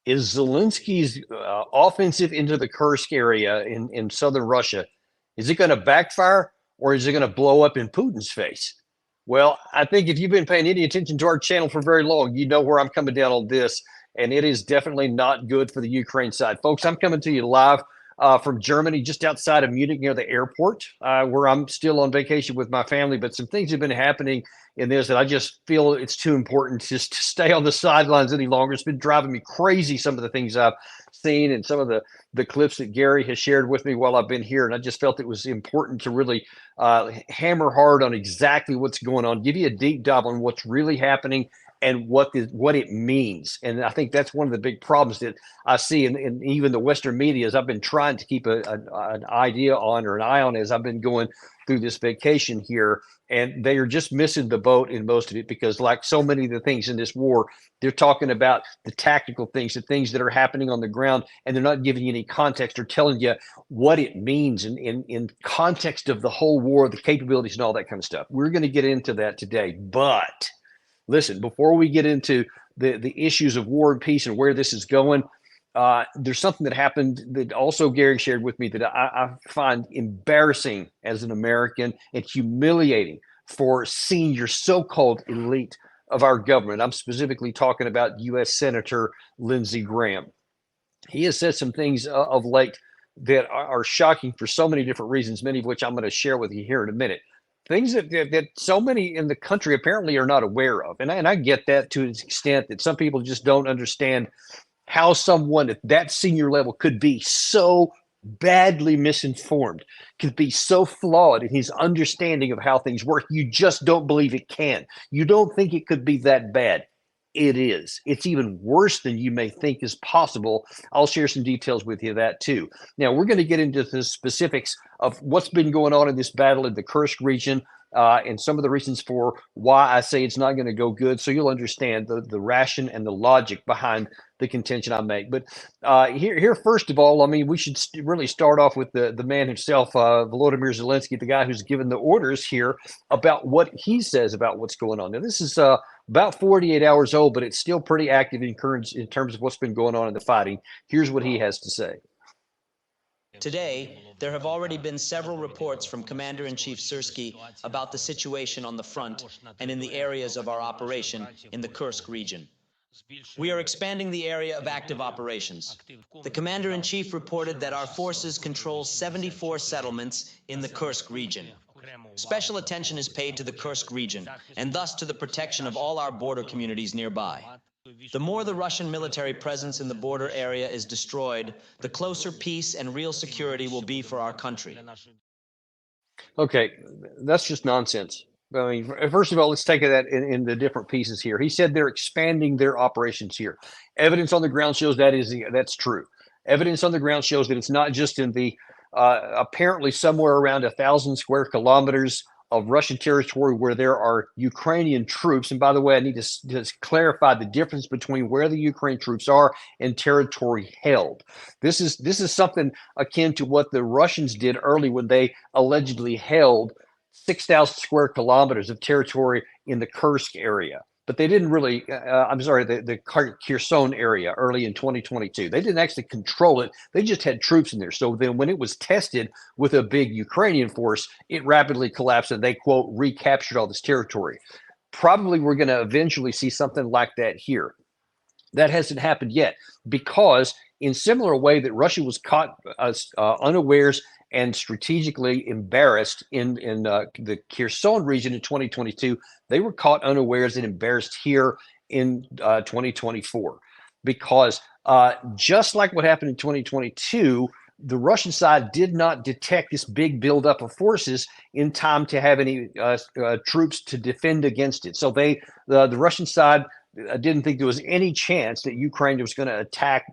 Is Zelensky's offensive into the Kursk area in southern Russia, is it going to backfire or is it going to blow up in Putin's face? Well, I think if you've been paying any attention to our channel for very long, you know where I'm coming down on this, and it is definitely not good for the Ukraine side. Folks, I'm coming to you live from Germany, just outside of Munich near the airport, where I'm still on vacation with my family, but some things have been happening in this that I just feel it's too important just to stay on the sidelines any longer. It's been driving me crazy, some of the things I've seen and some of the clips that Gary has shared with me while I've been here. And I just felt it was important to really hammer hard on exactly what's going on, give you a deep dive on what's really happening and what it means. And I think that's one of the big problems that I see in even the Western media is I've been trying to keep an idea on or an eye on as I've been going through this vacation here. And they are just missing the boat in most of it because, like so many of the things in this war, they're talking about the tactical things, the things that are happening on the ground, and they're not giving you any context or telling you what it means in context of the whole war, the capabilities and all that kind of stuff. We're going to get into that today. But listen, before we get into the issues of war and peace and where this is going, there's something that happened that also Gary shared with me that I find embarrassing as an American and humiliating for senior so-called elite of our government. I'm specifically talking about U.S. Senator Lindsey Graham. He has said some things of late that are shocking for so many different reasons, many of which I'm going to share with you here in a minute. Things that so many in the country apparently are not aware of. And I get that to an extent that some people just don't understand how someone at that senior level could be so badly misinformed, could be so flawed in his understanding of how things work. You just don't believe it can. You don't think it could be that bad. It is. It's even worse than you may think is possible. I'll share some details with you that too. Now, we're going to get into the specifics of what's been going on in this battle in the Kursk region and some of the reasons for why I say it's not going to go good. So you'll understand the ration and the logic behind the contention I make. But here, first of all, I mean, we should really start off with the man himself, Volodymyr Zelensky, the guy who's given the orders here about what he says about what's going on. Now, this is about 48 hours old, but it's still pretty active in terms of what's been going on in the fighting. Here's what he has to say. Today, there have already been several reports from Commander-in-Chief Syrskyi about the situation on the front and in the areas of our operation in the Kursk region. We are expanding the area of active operations. The Commander-in-Chief reported that our forces control 74 settlements in the Kursk region. Special attention is paid to the Kursk region, and thus to the protection of all our border communities nearby. The more the Russian military presence in the border area is destroyed, the closer peace and real security will be for our country. Okay, that's just nonsense. I mean, first of all, let's take that in the different pieces here. He said they're expanding their operations here. Evidence on the ground shows that's true. Evidence on the ground shows that it's not just in the apparently somewhere around 1,000 square kilometers of Russian territory where there are Ukrainian troops. And by the way, I need to just clarify the difference between where the Ukraine troops are and territory held. This is something akin to what the Russians did early when they allegedly held 6,000 square kilometers of territory in the Kursk area. But they didn't really, the Kherson area early in 2022. They didn't actually control it. They just had troops in there. So then when it was tested with a big Ukrainian force, it rapidly collapsed and they, quote, recaptured all this territory. Probably we're going to eventually see something like that here. That hasn't happened yet because in similar way that Russia was caught unawares and strategically embarrassed in the Kherson region in 2022, they were caught unawares and embarrassed here in 2024. Because just like what happened in 2022, the Russian side did not detect this big buildup of forces in time to have any troops to defend against it. So the Russian side didn't think there was any chance that Ukraine was going to attack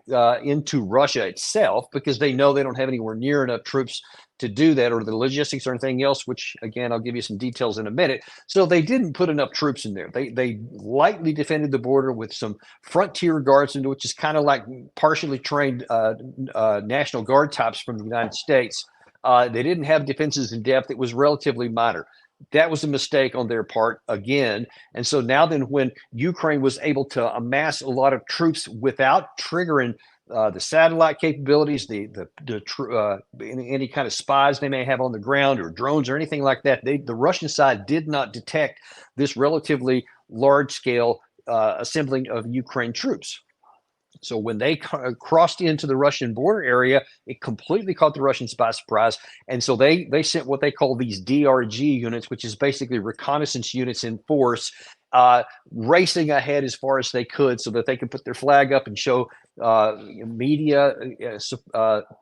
into Russia itself because they know they don't have anywhere near enough troops to do that or the logistics or anything else, which, again, I'll give you some details in a minute. So they didn't put enough troops in there. They lightly defended the border with some frontier guards, which is kind of like partially trained National Guard types from the United States. They didn't have defenses in depth. It was relatively minor. That was a mistake on their part again. And so now then when Ukraine was able to amass a lot of troops without triggering the satellite capabilities, any kind of spies they may have on the ground or drones or anything like that, the Russian side did not detect this relatively large scale assembling of Ukraine troops. So when they crossed into the Russian border area, it completely caught the Russians by surprise. And so they sent what they call these DRG units, which is basically reconnaissance units in force, racing ahead as far as they could so that they could put their flag up and show media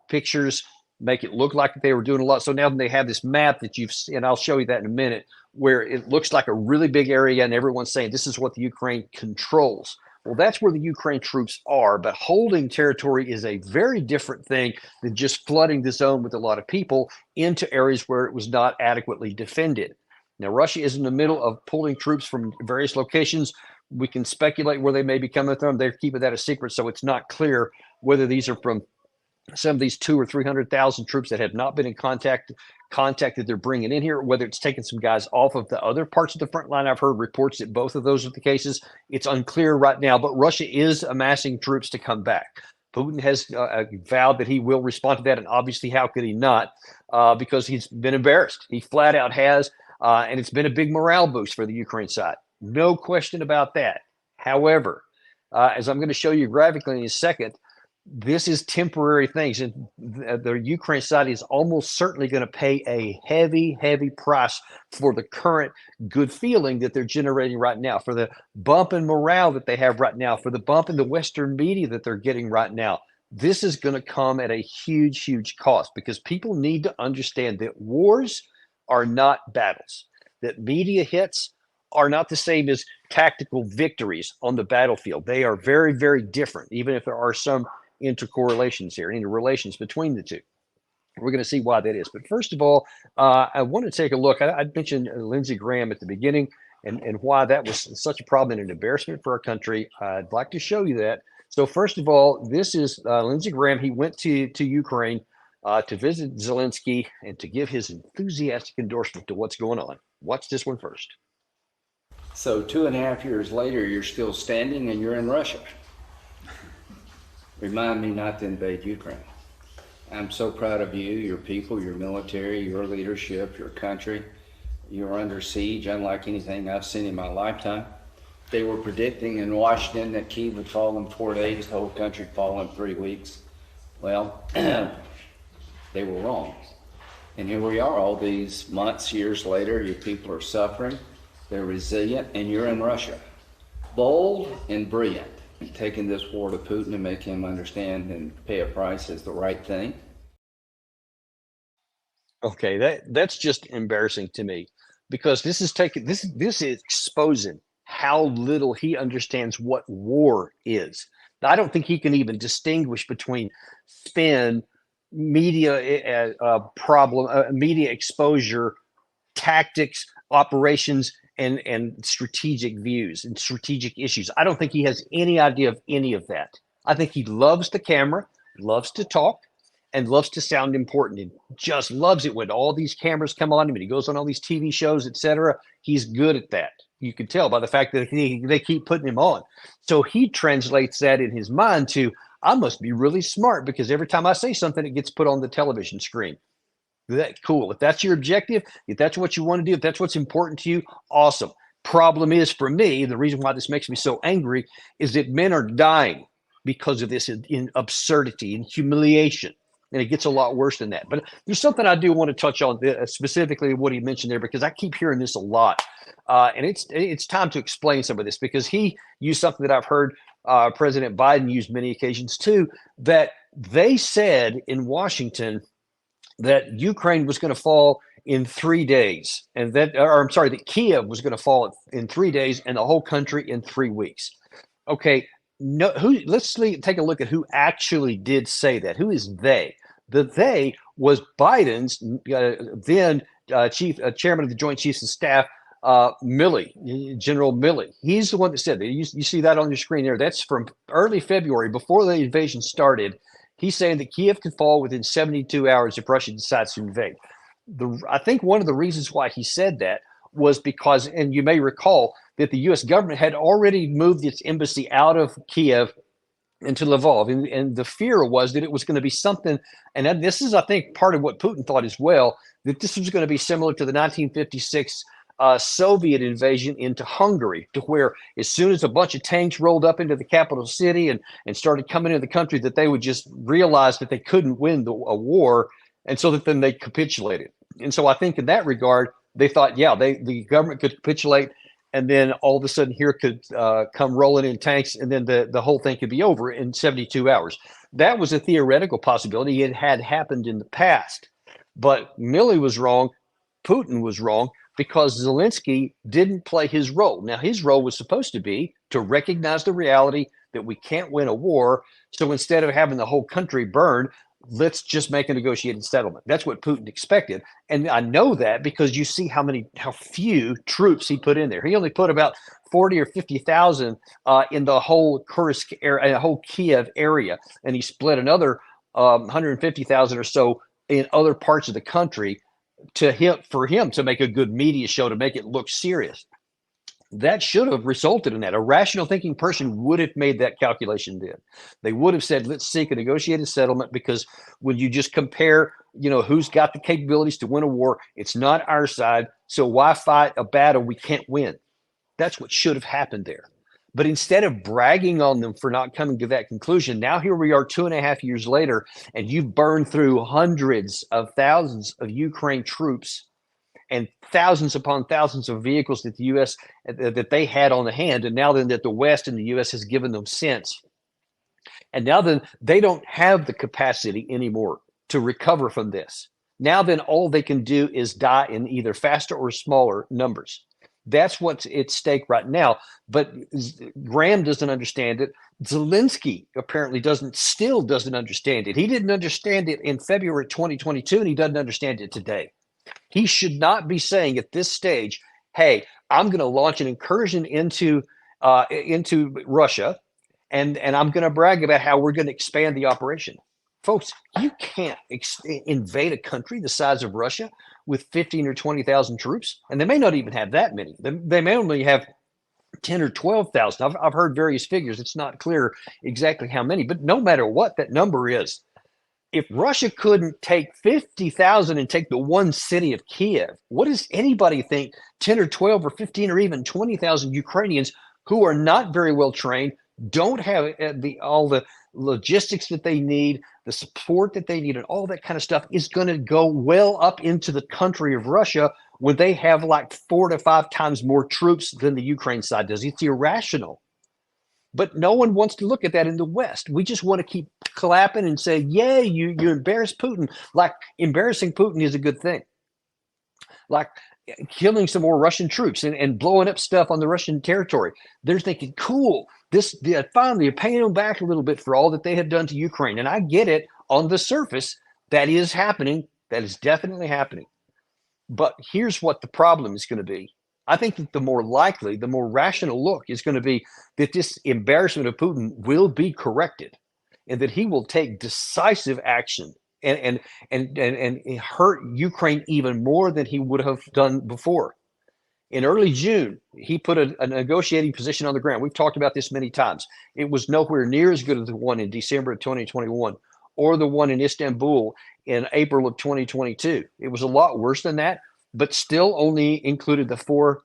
pictures, make it look like they were doing a lot. So now they have this map that you've seen, and I'll show you that in a minute, where it looks like a really big area and everyone's saying this is what the Ukraine controls. Well, that's where the Ukraine troops are, but holding territory is a very different thing than just flooding the zone with a lot of people into areas where it was not adequately defended. Now, Russia is in the middle of pulling troops from various locations. We can speculate where they may be coming from. They're keeping that a secret, so it's not clear whether these are from some of these 200,000 or 300,000 troops that have not been in contact that they're bringing in here, whether it's taking some guys off of the other parts of the front line. I've heard reports that both of those are the cases. It's unclear right now, but Russia is amassing troops to come back. Putin has vowed that he will respond to that, and obviously, how could he not? Because he's been embarrassed. He flat out has, and it's been a big morale boost for the Ukraine side. No question about that. However, as I'm going to show you graphically in a second, this is temporary things, and the Ukraine side is almost certainly going to pay a heavy, heavy price for the current good feeling that they're generating right now, for the bump in morale that they have right now, for the bump in the Western media that they're getting right now. This is going to come at a huge, huge cost, because people need to understand that wars are not battles, that media hits are not the same as tactical victories on the battlefield. They are very, very different, even if there are some intercorrelations here, interrelations between the two. We're going to see why that is. But first of all, I want to take a look. I mentioned Lindsey Graham at the beginning and why that was such a problem and an embarrassment for our country. I'd like to show you that. So first of all, this is Lindsey Graham. He went to Ukraine to visit Zelensky and to give his enthusiastic endorsement to what's going on. Watch this one first. So 2.5 years later, you're still standing and you're in Russia. Remind me not to invade Ukraine. I'm so proud of you, your people, your military, your leadership, your country. You're under siege, unlike anything I've seen in my lifetime. They were predicting in Washington that Kyiv would fall in 4 days, the whole country would fall in 3 weeks. Well, they were wrong. And here we are all these months, years later, your people are suffering, they're resilient, and you're in Russia. Bold and brilliant. Taking this war to Putin and make him understand and pay a price is the right thing. Okay, that's just embarrassing to me, because this is exposing how little he understands what war is. I don't think he can even distinguish between spin, media media exposure, tactics, operations, and strategic views and strategic issues. I don't think he has any idea of any of that. I think he loves the camera, loves to talk, and loves to sound important, and just loves it when all these cameras come on him and he goes on all these TV shows, etc. He's good at that. You can tell by the fact that they keep putting him on. So he translates that in his mind to, I must be really smart because every time I say something, it gets put on the television screen. That cool. If that's your objective, if that's what you want to do, if that's what's important to you, awesome. Problem is, for me, the reason why this makes me so angry is that men are dying because of this in absurdity and humiliation. And it gets a lot worse than that. But there's something I do want to touch on, specifically what he mentioned there, because I keep hearing this a lot. And it's time to explain some of this, because he used something that I've heard President Biden use many occasions too, that they said in Washington that Ukraine was going to fall in 3 days, and that Kiev was going to fall in 3 days and the whole country in 3 weeks. Okay, let's take a look at who actually did say that. Who is they? The they was Biden's then chairman of the Joint Chiefs of Staff, Milley, General Milley. He's the one that said that. You see that on your screen there. That's from early February, before the invasion started. He's saying that Kiev could fall within 72 hours if Russia decides to invade. I think one of the reasons why he said that was because, and you may recall that the U.S. government had already moved its embassy out of Kiev into Lvov, and the fear was that it was going to be something, and this is, I think, part of what Putin thought as well, that this was going to be similar to the 1956 Soviet invasion into Hungary, to where as soon as a bunch of tanks rolled up into the capital city and started coming into the country, that they would just realize that they couldn't win a war, and so that then they capitulated. And so I think in that regard, they thought, yeah, the government could capitulate, and then all of a sudden here could come rolling in tanks, and then the whole thing could be over in 72 hours. That was a theoretical possibility. It had happened in the past. But Milley was wrong. Putin was wrong, because Zelensky didn't play his role. Now, his role was supposed to be to recognize the reality that we can't win a war. So instead of having the whole country burned, let's just make a negotiated settlement. That's what Putin expected. And I know that because you see how few troops he put in there. He only put about 40 or 50,000 in the whole Kursk area, whole Kiev area. And he split another 150,000 or so in other parts of the country for him to make a good media show, to make it look serious. That should have resulted in that. A rational thinking person would have made that calculation then. They would have said, let's seek a negotiated settlement, because when you just compare, who's got the capabilities to win a war, it's not our side. So why fight a battle we can't win? That's what should have happened there. But instead of bragging on them for not coming to that conclusion, now here we are 2.5 years later, and you've burned through hundreds of thousands of Ukraine troops and thousands upon thousands of vehicles that the U.S. that they had on the hand, and now then that the West and the U.S. has given them since. And now then they don't have the capacity anymore to recover from this. Now then all they can do is die in either faster or smaller numbers. That's what's at stake right now. But Graham doesn't understand it. Zelensky apparently still doesn't understand it. He didn't understand it in February 2022, and he doesn't understand it today. He should not be saying at this stage, hey, I'm going to launch an incursion into Russia, and I'm going to brag about how we're going to expand the operation. Folks, you can't invade a country the size of Russia with 15 or 20,000 troops, and they may not even have that many. They may only have 10 or 12,000. I've heard various figures. It's not clear exactly how many, but no matter what that number is, if Russia couldn't take 50,000 and take the one city of Kiev, what does anybody think 10 or 12 or 15 or even 20,000 Ukrainians who are not very well trained, don't have all the logistics that they need, the support that they need, and all that kind of stuff is going to go well up into the country of Russia when they have like 4 to 5 times more troops than the Ukraine side does? It's irrational. But no one wants to look at that in the West. We just want to keep clapping and say, yay, you embarrass Putin. Like embarrassing Putin is a good thing. Like killing some more Russian troops and blowing up stuff on the Russian territory. They're thinking, cool, finally you're paying them back a little bit for all that they have done to Ukraine. And I get it on the surface. That is happening. That is definitely happening. But here's what the problem is going to be. I think that the more likely, the more rational look is going to be that this embarrassment of Putin will be corrected, and that he will take decisive action and hurt Ukraine even more than he would have done before. In early June, he put a negotiating position on the ground. We've talked about this many times. It was nowhere near as good as the one in December of 2021 or the one in Istanbul in April of 2022. It was a lot worse than that, but still only included the 4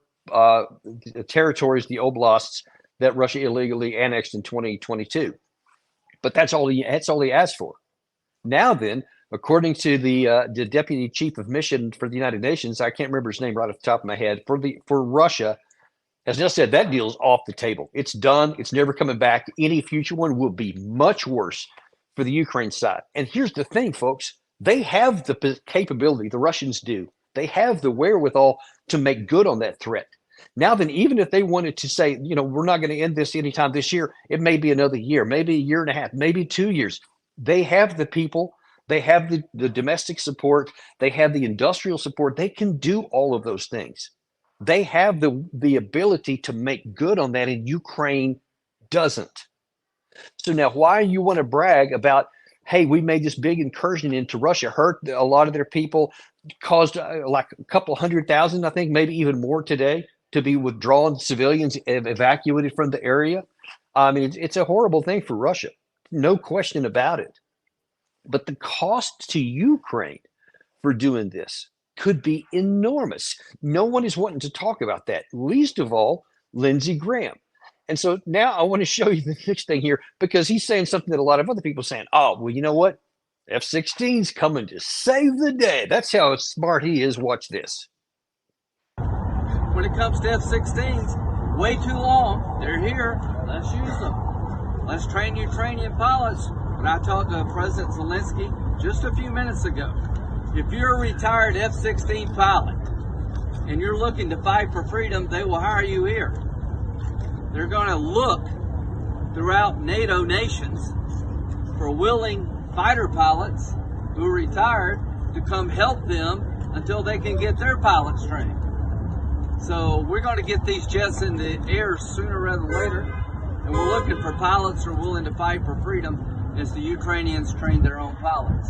territories, the oblasts, that Russia illegally annexed in 2022. But that's all he asked for. Now then, according to the deputy chief of mission for the United Nations, I can't remember his name right off the top of my head, for Russia, as I said, that deal's off the table. It's done. It's never coming back. Any future one will be much worse for the Ukraine side. And here's the thing, folks. They have the capability, the Russians do. They have the wherewithal to make good on that threat. Now then, even if they wanted to say, we're not going to end this anytime this year, it may be another year, maybe a year and a half, maybe 2 years. They have the people, they have the domestic support, they have the industrial support. They can do all of those things. They have the ability to make good on that, and Ukraine doesn't. So now why you want to brag about, hey, we made this big incursion into Russia, hurt a lot of their people, caused like a couple 100,000, I think, maybe even more today, to be withdrawn, civilians evacuated from the area. I mean, it's a horrible thing for Russia, no question about it. But the cost to Ukraine for doing this could be enormous. No one is wanting to talk about that, least of all Lindsey Graham. And so now I want to show you the next thing here, because he's saying something that a lot of other people are saying. Oh, well, you know what? F-16's coming to save the day. That's how smart he is. Watch this. When it comes to F-16s, way too long. They're here. Let's use them. Let's train Ukrainian pilots. When I talked to President Zelensky just a few minutes ago, if you're a retired F-16 pilot and you're looking to fight for freedom, they will hire you here. They're going to look throughout NATO nations for willing fighter pilots who are retired to come help them until they can get their pilots trained. So we're going to get these jets in the air sooner rather than later, and we're looking for pilots who are willing to fight for freedom as the Ukrainians train their own pilots.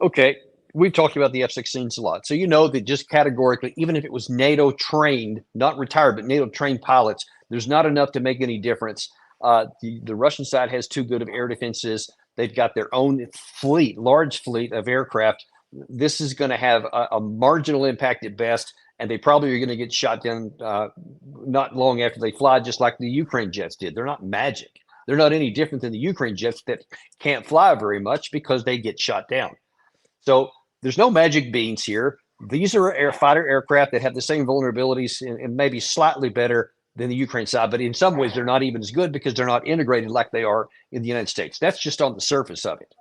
Okay, we've talked about the F-16s a lot. So you know that just categorically, even if it was NATO trained, not retired, but NATO trained pilots, there's not enough to make any difference. The Russian side has too good of air defenses. They've got their own fleet, large fleet of aircraft. This is going to have a marginal impact at best, and they probably are going to get shot down not long after they fly, just like the Ukraine jets did. They're not magic. They're not any different than the Ukraine jets that can't fly very much because they get shot down. So there's no magic beans here. These are fighter aircraft that have the same vulnerabilities and maybe slightly better than the Ukraine side, but in some ways they're not even as good because they're not integrated like they are in the United States. That's just on the surface of it.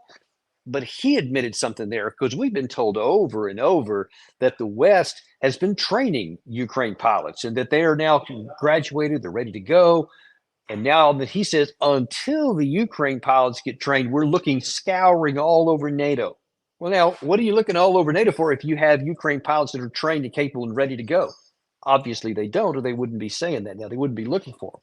But he admitted something there, because we've been told over and over that the West has been training Ukraine pilots and that they are now graduated, they're ready to go. And now that he says, until the Ukraine pilots get trained, we're looking scouring all over NATO. Well, now, what are you looking all over NATO for if you have Ukraine pilots that are trained and capable and ready to go? Obviously, they don't, or they wouldn't be saying that now. They wouldn't be looking for them.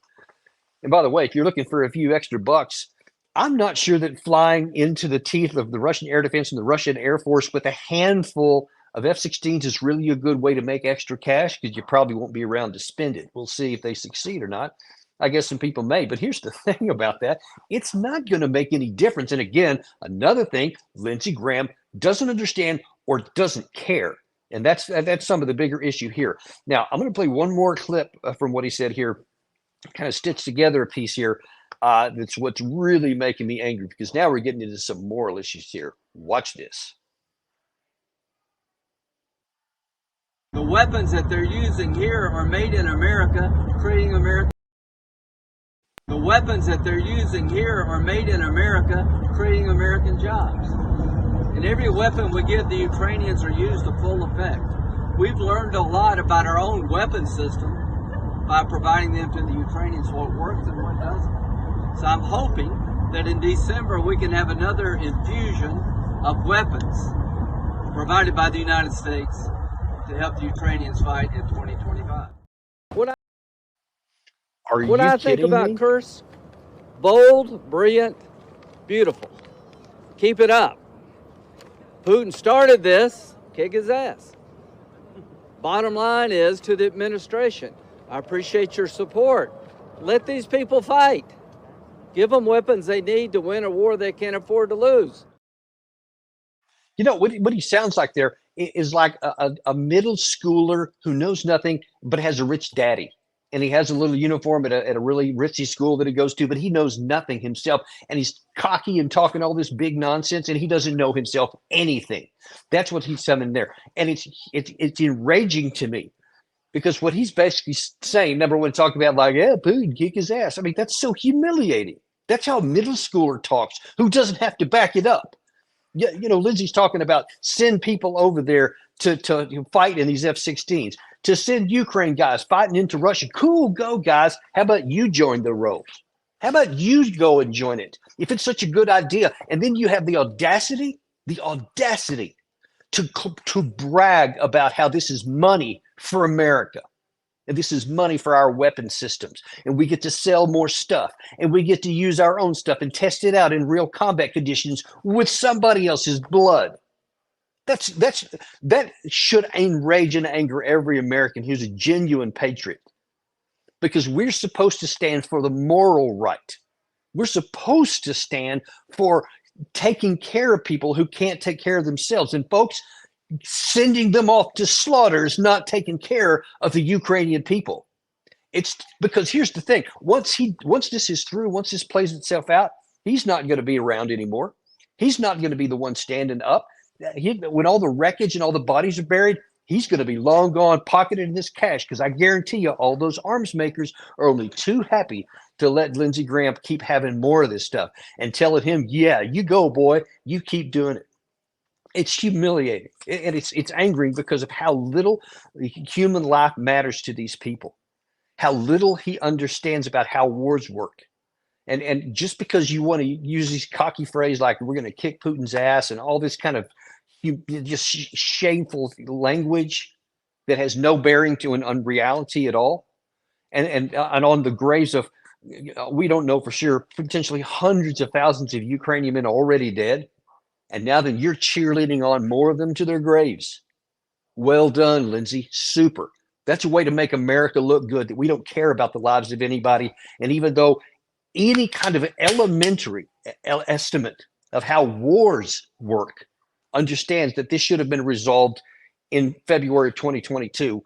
And by the way, if you're looking for a few extra bucks, I'm not sure that flying into the teeth of the Russian air defense and the Russian Air Force with a handful of F-16s is really a good way to make extra cash, because you probably won't be around to spend it. We'll see if they succeed or not. I guess some people may, but here's the thing about that. It's not going to make any difference. And again, another thing, Lindsey Graham doesn't understand or doesn't care. And that's some of the bigger issue here. Now, I'm going to play one more clip from what he said here, kind of stitch together a piece here. That's what's really making me angry, because now we're getting into some moral issues here. Watch this. The weapons that they're using here are made in America, creating American. The weapons that they're using here are made in America, creating American jobs. And every weapon we give the Ukrainians are used to full effect. We've learned a lot about our own weapon system by providing them to the Ukrainians, what works and what doesn't. So I'm hoping that in December we can have another infusion of weapons provided by the United States to help the Ukrainians fight in 2025. What I think about Kursk, bold, brilliant, beautiful. Keep it up. Putin started this, kick his ass. Bottom line is, to the administration, I appreciate your support. Let these people fight. Give them weapons they need to win a war they can't afford to lose. You know, what he sounds like there is like a middle schooler who knows nothing but has a rich daddy. And he has a little uniform at a really ritzy school that he goes to, but he knows nothing himself. And he's cocky and talking all this big nonsense, and he doesn't know himself anything. That's what he's saying there. And it's enraging to me, because what he's basically saying, number one, talking about like, yeah, Putin, kick his ass. I mean, that's so humiliating. That's how a middle schooler talks, who doesn't have to back it up. Yeah, you know, Lindsey's talking about send people over there to fight in these F-16s, to send Ukraine guys fighting into Russia. Cool, go guys. How about you join the ropes? How about you go and join it if it's such a good idea? And then you have the audacity to brag about how this is money for America. And this is money for our weapon systems. And we get to sell more stuff. And we get to use our own stuff and test it out in real combat conditions with somebody else's blood. That should enrage and anger every American who's a genuine patriot, because we're supposed to stand for the moral right. We're supposed to stand for taking care of people who can't take care of themselves. And folks, sending them off to slaughter is not taking care of the Ukrainian people. It's because here's the thing: once this is through, once this plays itself out, he's not going to be around anymore. He's not going to be the one standing up. When all the wreckage and all the bodies are buried, he's going to be long gone, pocketed this cash. Because I guarantee you, all those arms makers are only too happy to let Lindsey Graham keep having more of this stuff and telling him, "Yeah, you go, boy, you keep doing it." It's humiliating, and it's angering because of how little human life matters to these people, how little he understands about how wars work. And just because you want to use these cocky phrases like "we're going to kick Putin's ass" and all this kind of just shameful language that has no bearing on reality at all, and on the graves of, we don't know for sure, potentially hundreds of thousands of Ukrainian men already dead, and now then you're cheerleading on more of them to their graves. Well done, Lindsey. Super. That's a way to make America look good, that we don't care about the lives of anybody. And even though any kind of elementary estimate of how wars work understands that this should have been resolved in February of 2022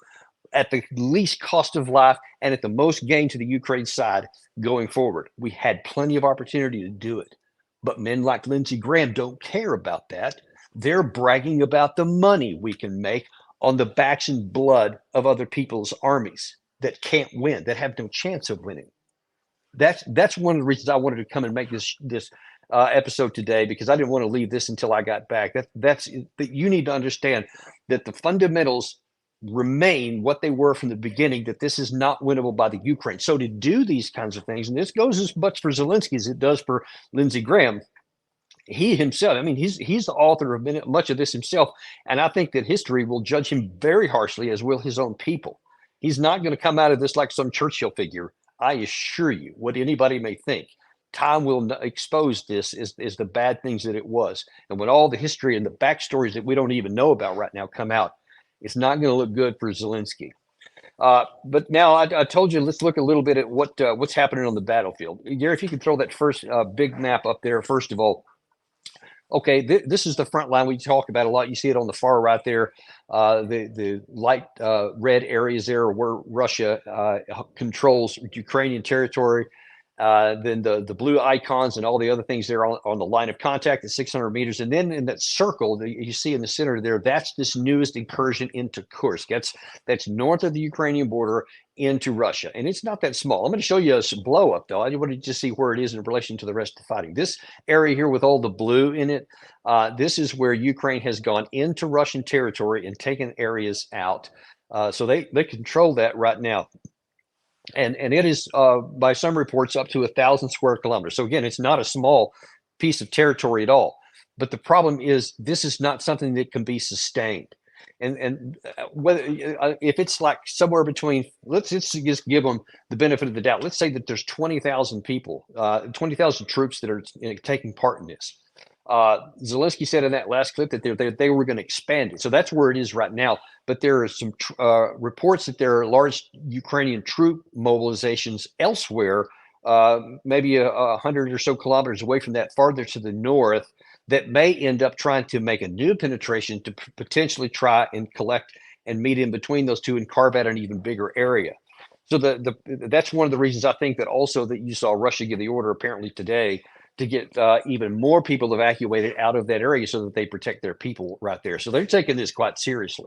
at the least cost of life and at the most gain to the Ukraine side going forward. We had plenty of opportunity to do it. But men like Lindsey Graham don't care about that. They're bragging about the money we can make on the backs and blood of other people's armies that can't win, that have no chance of winning. That's one of the reasons I wanted to come and make this episode today, because I didn't want to leave this until I got back. That you need to understand that the fundamentals remain what they were from the beginning, that this is not winnable by the Ukraine. So to do these kinds of things, and this goes as much for Zelensky as it does for Lindsey Graham, he himself, I mean, he's the author of much of this himself, and I think that history will judge him very harshly, as will his own people. He's not going to come out of this like some Churchill figure. I assure you, what anybody may think, time will expose this as the bad things that it was. And when all the history and the backstories that we don't even know about right now come out, it's not going to look good for Zelensky. But now I told you, let's look a little bit at what's happening on the battlefield. Gary, if you could throw that first big map up there, first of all. Okay, this is the front line we talk about a lot. You see it on the far right there. The light red areas there are where Russia controls Ukrainian territory. Then the blue icons and all the other things there on the line of contact at 600 meters. And then in that circle that you see in the center there, that's this newest incursion into Kursk. That's north of the Ukrainian border into Russia. And it's not that small. I'm going to show you a blow up, though. I wanted to just see where it is in relation to the rest of the fighting. This area here with all the blue in it, this is where Ukraine has gone into Russian territory and taken areas out. So they control that right now. And it is, by some reports, up to 1,000 square kilometers. So again, it's not a small piece of territory at all. But the problem is, this is not something that can be sustained. And whether if it's like somewhere between, let's just give them the benefit of the doubt. Let's say that there's 20,000 people, 20,000 troops that are taking part in this. Zelensky said in that last clip that they were going to expand it. So that's where it is right now. But there are some reports that there are large Ukrainian troop mobilizations elsewhere, maybe 100 or so kilometers away from that, farther to the north, that may end up trying to make a new penetration to potentially try and collect and meet in between those two and carve out an even bigger area. So that's one of the reasons I think that also that you saw Russia give the order apparently today to get even more people evacuated out of that area so that they protect their people right there. So they're taking this quite seriously.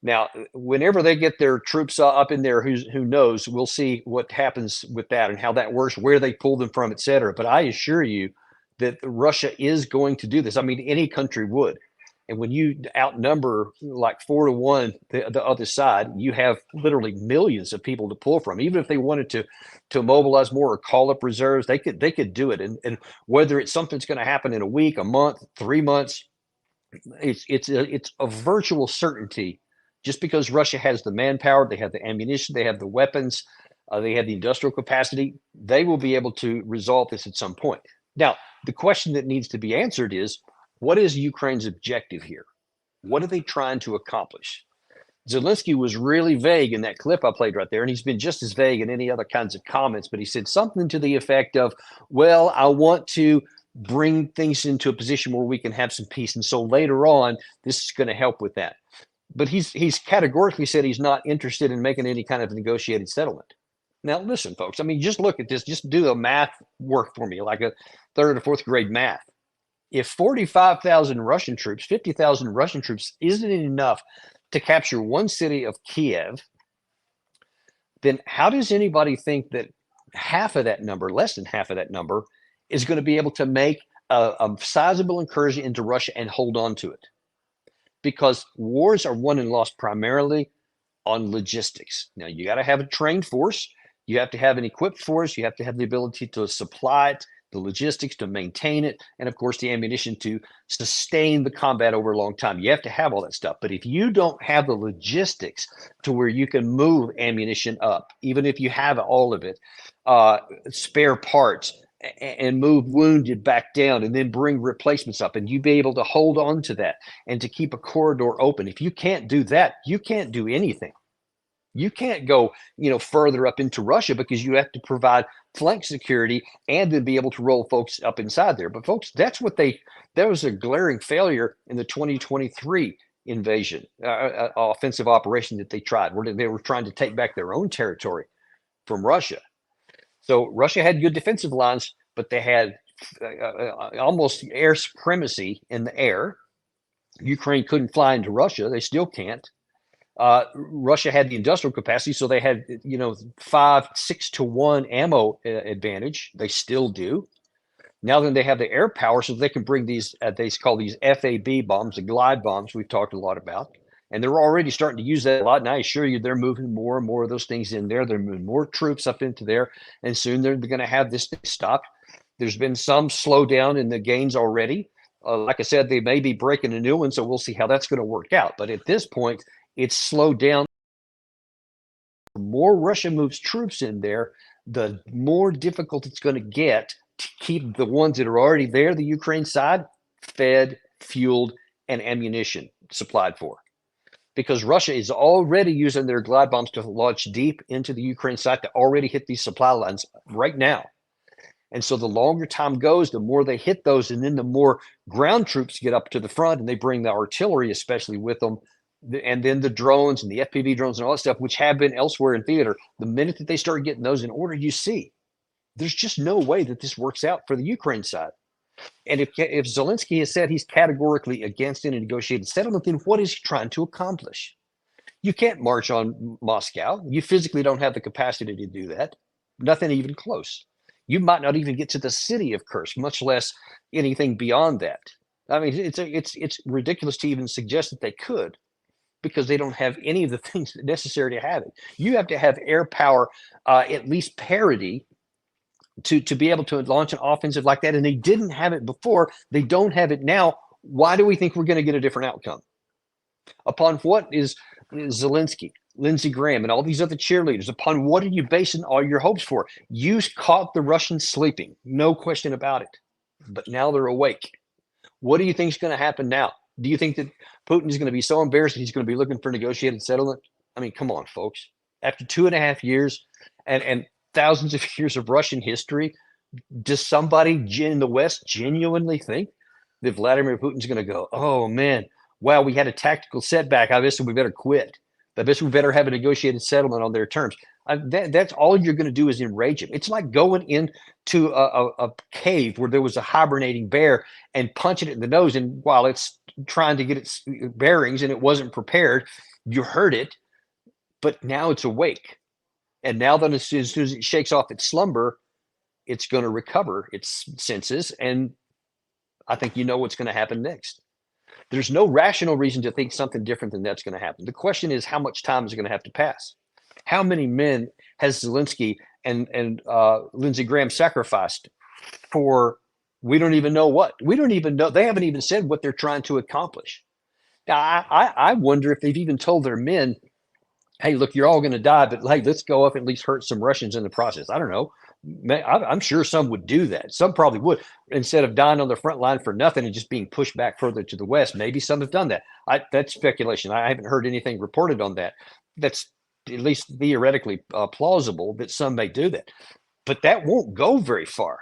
Now, whenever they get their troops up in there, who knows, we'll see what happens with that and how that works, where they pull them from, et cetera. But I assure you that Russia is going to do this. I mean, any country would. And when you outnumber like 4-1 the other side, you have literally millions of people to pull from. Even if they wanted to mobilize more or call up reserves, they could do it. And whether it's something that's going to happen in a week, a month, 3 months, it's a virtual certainty. Just because Russia has the manpower, they have the ammunition, they have the weapons, they have the industrial capacity, they will be able to resolve this at some point. Now, the question that needs to be answered is, what is Ukraine's objective here? What are they trying to accomplish? Zelensky was really vague in that clip I played right there, and he's been just as vague in any other kinds of comments, but he said something to the effect of, well, I want to bring things into a position where we can have some peace. And so later on, this is going to help with that. But he's categorically said he's not interested in making any kind of negotiated settlement. Now, listen, folks, I mean, just look at this. Just do the math work for me, like a third or fourth grade math. If 45,000 Russian troops, 50,000 Russian troops isn't enough to capture one city of Kiev, then how does anybody think that half of that number, less than half of that number, is going to be able to make a sizable incursion into Russia and hold on to it? Because wars are won and lost primarily on logistics. Now, you got to have a trained force. You have to have an equipped force. You have to have the ability to supply it, the logistics to maintain it, and of course, the ammunition to sustain the combat over a long time. You have to have all that stuff. But if you don't have the logistics to where you can move ammunition up, even if you have all of it, spare parts, and move wounded back down and then bring replacements up, and you be able to hold on to that and to keep a corridor open. If you can't do that, you can't do anything. You can't go, further up into Russia because you have to provide flank security and then be able to roll folks up inside there. But folks, that was a glaring failure in the 2023 invasion, offensive operation that they tried, where they were trying to take back their own territory from Russia. So Russia had good defensive lines, but they had almost air supremacy in the air. Ukraine couldn't fly into Russia. They still can't. Russia had the industrial capacity, so they had 5-6 to 1 ammo advantage. They still do. Now then, they have the air power, so they can bring these they call these FAB bombs, the glide bombs we've talked a lot about, and they're already starting to use that a lot. And I assure you, they're moving more and more of those things in there. They're moving more troops up into there, and soon they're going to have this thing stopped. There's been some slowdown in the gains already. Like I said, they may be breaking a new one, so we'll see how that's going to work out. But at this point, it's slowed down. The more Russia moves troops in there, the more difficult it's going to get to keep the ones that are already there, the Ukraine side, fed, fueled, and ammunition supplied for. Because Russia is already using their glide bombs to launch deep into the Ukraine side to already hit these supply lines right now. And so the longer time goes, the more they hit those, and then the more ground troops get up to the front, and they bring the artillery especially with them, and then the drones and the FPV drones and all that stuff, which have been elsewhere in theater. The minute that they start getting those in order, you see, there's just no way that this works out for the Ukraine side. And if Zelensky has said he's categorically against any negotiated settlement, then what is he trying to accomplish? You can't march on Moscow. You physically don't have the capacity to do that. Nothing even close. You might not even get to the city of Kursk, much less anything beyond that. I mean, it's ridiculous to even suggest that they could, because they don't have any of the things necessary to have it. You have to have air power, at least parity, to be able to launch an offensive like that. And they didn't have it before. They don't have it now. Why do we think we're going to get a different outcome? Upon what is Zelensky, Lindsey Graham, and all these other cheerleaders, upon what are you basing all your hopes for? You caught the Russians sleeping, no question about it. But now they're awake. What do you think is going to happen now? Do you think that Putin is going to be so embarrassed that he's going to be looking for negotiated settlement? I mean, come on, folks. After 2.5 years and thousands of years of Russian history, does somebody in the West genuinely think that Vladimir Putin's going to go, oh, man, wow, we had a tactical setback. I guess we better quit. I guess we better have a negotiated settlement on their terms. That's all you're going to do is enrage him. It's like going into a cave where there was a hibernating bear and punching it in the nose. And while it's trying to get its bearings and it wasn't prepared, you hurt it, but now it's awake. And now that as soon as it shakes off its slumber, it's going to recover its senses. And I think you know what's going to happen next. There's no rational reason to think something different than that's going to happen. The question is, how much time is going to have to pass? How many men has Zelensky and Lindsey Graham sacrificed for we don't even know what? We don't even know. They haven't even said what they're trying to accomplish. Now, I wonder if they've even told their men, hey, look, you're all going to die, but hey, let's go up and at least hurt some Russians in the process. I don't know. I'm sure some would do that. Some probably would, instead of dying on the front line for nothing and just being pushed back further to the west. Maybe some have done that. That's speculation. I haven't heard anything reported on that. That's at least theoretically plausible that some may do that. But that won't go very far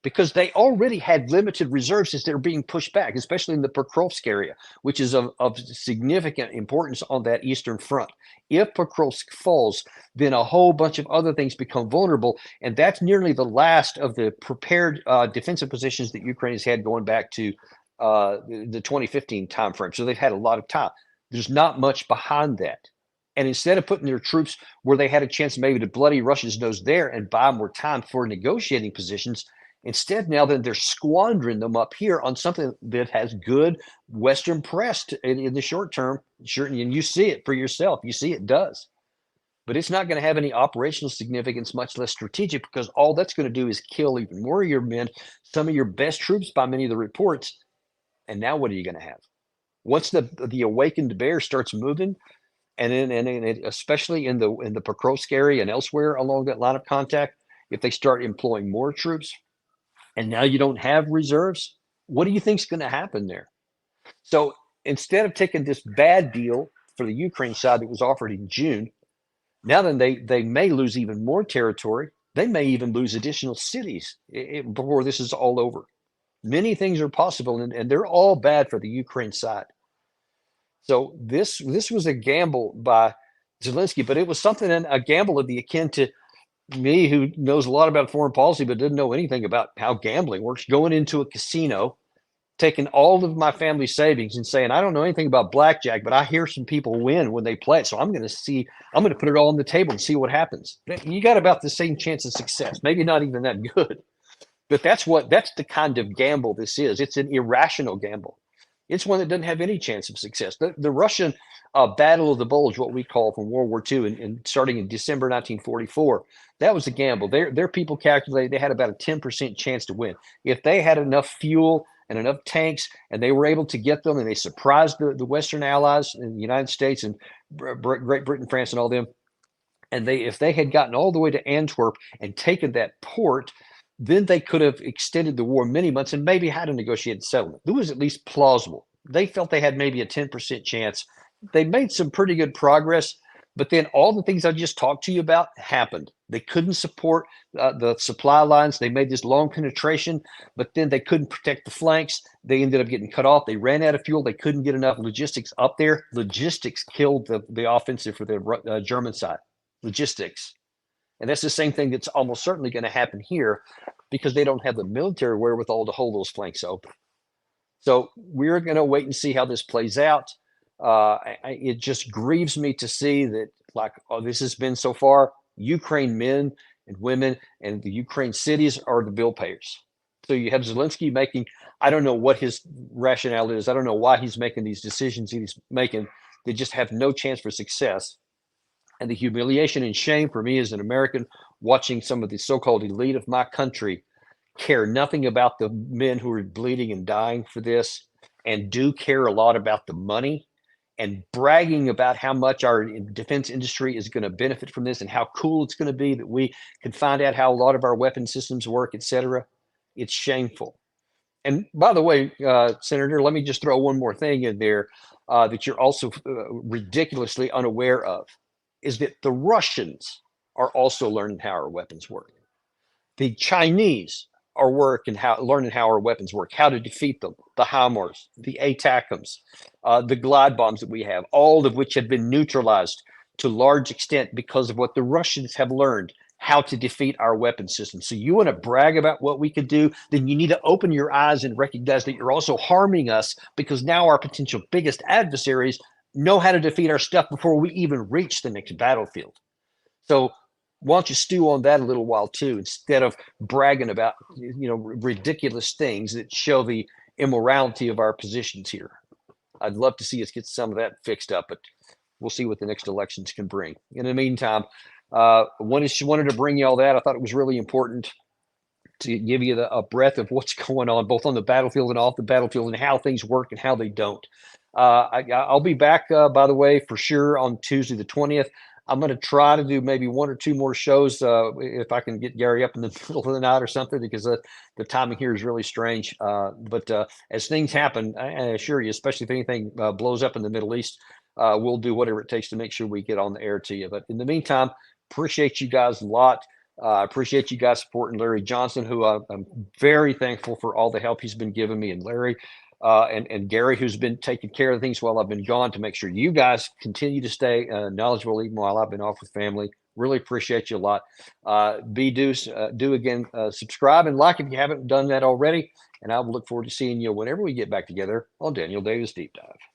because they already had limited reserves as they're being pushed back, especially in the Pokrovsk area, which is of significant importance on that eastern front. If Pokrovsk falls, then a whole bunch of other things become vulnerable, and that's nearly the last of the prepared defensive positions that Ukraine has had going back to the 2015 timeframe. So they've had a lot of time. There's not much behind that. And instead of putting their troops where they had a chance maybe to bloody Russia's nose there and buy more time for negotiating positions, instead now that they're squandering them up here on something that has good Western press in the short term. Sure, and you see it for yourself. You see it does. But it's not going to have any operational significance, much less strategic, because all that's going to do is kill even more of your men, some of your best troops by many of the reports. And now what are you going to have? Once the awakened bear starts moving, and especially in the Pokrovsk area and elsewhere along that line of contact, if they start employing more troops, and now you don't have reserves, what do you think is going to happen there? So instead of taking this bad deal for the Ukraine side that was offered in June, now then they may lose even more territory. They may even lose additional cities before this is all over. Many things are possible, and they're all bad for the Ukraine side. So this was a gamble by Zelensky, but it was a gamble of the akin to me, who knows a lot about foreign policy but didn't know anything about how gambling works, going into a casino, taking all of my family savings and saying, I don't know anything about blackjack, but I hear some people win when they play it. So I'm going to put it all on the table and see what happens. You got about the same chance of success, maybe not even that good. But that's the kind of gamble this is. It's an irrational gamble. It's one that doesn't have any chance of success. The Russian Battle of the Bulge, what we call from World War II, and starting in December 1944, that was a gamble. Their people calculated they had about a 10% chance to win. If they had enough fuel and enough tanks, and they were able to get them, and they surprised the Western allies in the United States and Great Britain, France, and all them, and if they had gotten all the way to Antwerp and taken that port, then they could have extended the war many months and maybe had a negotiated settlement. It was at least plausible. They felt they had maybe a 10% chance. They made some pretty good progress, but then all the things I just talked to you about happened. They couldn't support the supply lines. They made this long penetration, but then they couldn't protect the flanks. They ended up getting cut off. They ran out of fuel. They couldn't get enough logistics up there. Logistics killed the offensive for the German side. Logistics. And that's the same thing that's almost certainly going to happen here, because they don't have the military wherewithal to hold those flanks open. So we're going to wait and see how this plays out. It just grieves me to see that, this has been so far, Ukraine men and women and the Ukraine cities are the bill payers. So you have Zelensky making, I don't know what his rationale is. I don't know why he's making these decisions he's making. They just have no chance for success. And the humiliation and shame for me as an American, watching some of the so-called elite of my country care nothing about the men who are bleeding and dying for this, and do care a lot about the money, and bragging about how much our defense industry is going to benefit from this and how cool it's going to be that we can find out how a lot of our weapon systems work, etc. It's shameful. And by the way, Senator, let me just throw one more thing in there that you're also ridiculously unaware of, is that the Russians are also learning how our weapons work. The Chinese are learning how our weapons work, how to defeat them, the HIMARS, the ATACMS, the glide bombs that we have, all of which have been neutralized to large extent because of what the Russians have learned, how to defeat our weapon system. So you want to brag about what we could do, then you need to open your eyes and recognize that you're also harming us, because now our potential biggest adversaries know how to defeat our stuff before we even reach the next battlefield. So why don't you stew on that a little while too, instead of bragging about ridiculous things that show the immorality of our positions here. I'd love to see us get some of that fixed up, but we'll see what the next elections can bring. In the meantime, wanted to bring you all that. I thought it was really important to give you a breath of what's going on, both on the battlefield and off the battlefield, and how things work and how they don't. I'll be back, by the way, for sure on Tuesday the 20th. I'm going to try to do maybe 1 or 2 more shows if I can get Gary up in the middle of the night or something, because the timing here is really strange. But as things happen, I assure you, especially if anything blows up in the Middle East, we'll do whatever it takes to make sure we get on the air to you. But in the meantime, appreciate you guys a lot. I appreciate you guys supporting Larry Johnson, who I'm very thankful for all the help he's been giving me, and Larry and Gary, who's been taking care of things while I've been gone to make sure you guys continue to stay knowledgeable even while I've been off with family. Really appreciate you a lot. Do again, subscribe and like if you haven't done that already. And I will look forward to seeing you whenever we get back together on Daniel Davis Deep Dive.